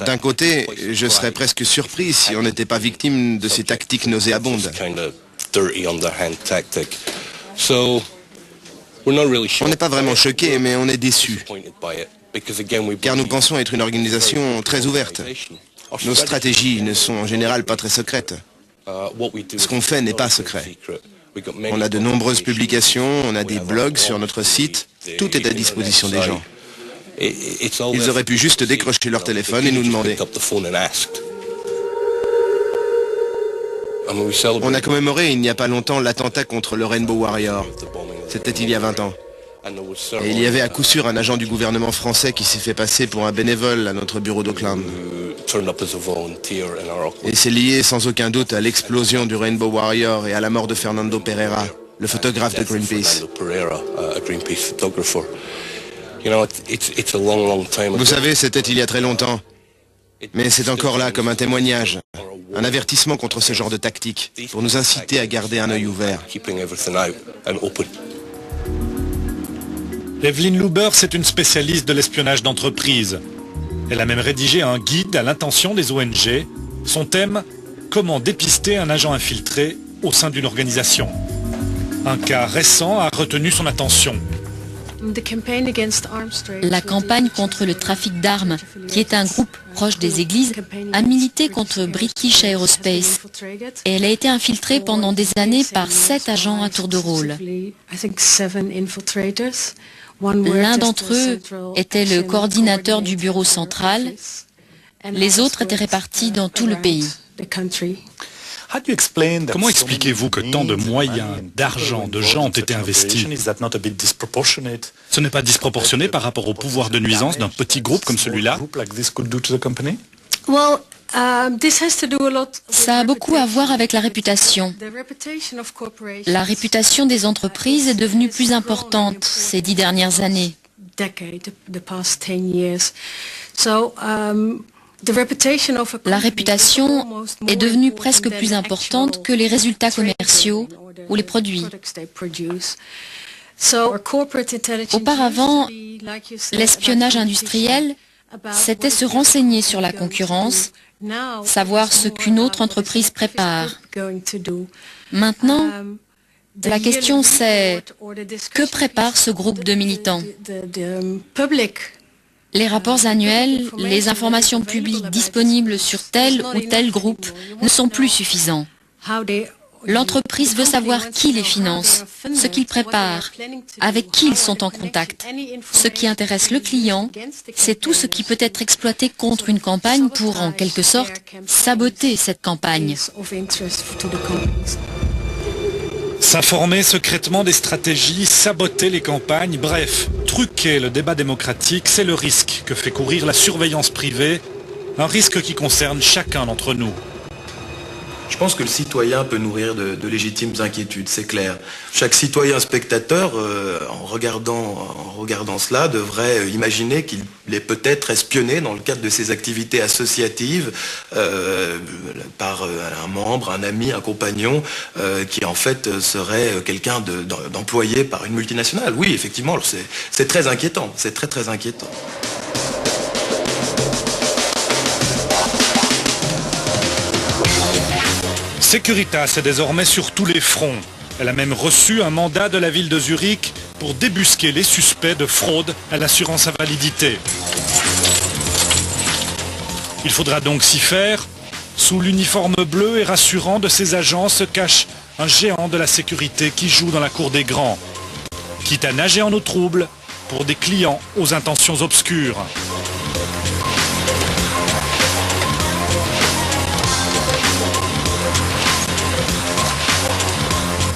D'un côté, je serais presque surpris si on n'était pas victime de ces tactiques nauséabondes. On n'est pas vraiment choqué, mais on est déçu, car nous pensons être une organisation très ouverte. Nos stratégies ne sont en général pas très secrètes. Ce qu'on fait n'est pas secret. On a de nombreuses publications, on a des blogs sur notre site, tout est à disposition des gens. Ils auraient pu juste décrocher leur téléphone et nous demander. On a commémoré il n'y a pas longtemps l'attentat contre le Rainbow Warrior. C'était il y a 20 ans. Et il y avait à coup sûr un agent du gouvernement français qui s'est fait passer pour un bénévole à notre bureau d'Auckland. Et c'est lié sans aucun doute à l'explosion du Rainbow Warrior et à la mort de Fernando Pereira, le photographe de Greenpeace. Vous savez, c'était il y a très longtemps. Mais c'est encore là comme un témoignage, un avertissement contre ce genre de tactique, pour nous inciter à garder un œil ouvert. Evelyn Luber, c'est une spécialiste de l'espionnage d'entreprise. Elle a même rédigé un guide à l'intention des ONG. Son thème, comment dépister un agent infiltré au sein d'une organisation. Un cas récent a retenu son attention. La campagne contre le trafic d'armes, qui est un groupe proche des églises, a milité contre British Aerospace. Et elle a été infiltrée pendant des années par 7 agents à tour de rôle. L'un d'entre eux était le coordinateur du bureau central. Les autres étaient répartis dans tout le pays. Comment expliquez-vous que tant de moyens, d'argent, de gens ont été investis? Ce n'est pas disproportionné par rapport au pouvoir de nuisance d'un petit groupe comme celui-là? Ça a beaucoup à voir avec la réputation. La réputation des entreprises est devenue plus importante ces 10 dernières années. La réputation est devenue presque plus importante que les résultats commerciaux ou les produits. Auparavant, l'espionnage industriel, c'était se renseigner sur la concurrence, savoir ce qu'une autre entreprise prépare. Maintenant, la question c'est, que prépare ce groupe de militants ? Les rapports annuels, les informations publiques disponibles sur tel ou tel groupe ne sont plus suffisants. L'entreprise veut savoir qui les finance, ce qu'ils préparent, avec qui ils sont en contact. Ce qui intéresse le client, c'est tout ce qui peut être exploité contre une campagne pour, en quelque sorte, saboter cette campagne. S'informer secrètement des stratégies, saboter les campagnes, bref, truquer le débat démocratique, c'est le risque que fait courir la surveillance privée, un risque qui concerne chacun d'entre nous. Je pense que le citoyen peut nourrir de légitimes inquiétudes, c'est clair. Chaque citoyen spectateur, en regardant cela, devrait imaginer qu'il est peut-être espionné dans le cadre de ses activités associatives par un membre, un ami, un compagnon, qui en fait serait quelqu'un d'employé par une multinationale. Oui, effectivement, c'est très inquiétant, c'est très très inquiétant. Securitas est désormais sur tous les fronts. Elle a même reçu un mandat de la ville de Zurich pour débusquer les suspects de fraude à l'assurance invalidité. Il faudra donc s'y faire. Sous l'uniforme bleu et rassurant de ces agents se cache un géant de la sécurité qui joue dans la cour des grands. Quitte à nager en eau trouble pour des clients aux intentions obscures.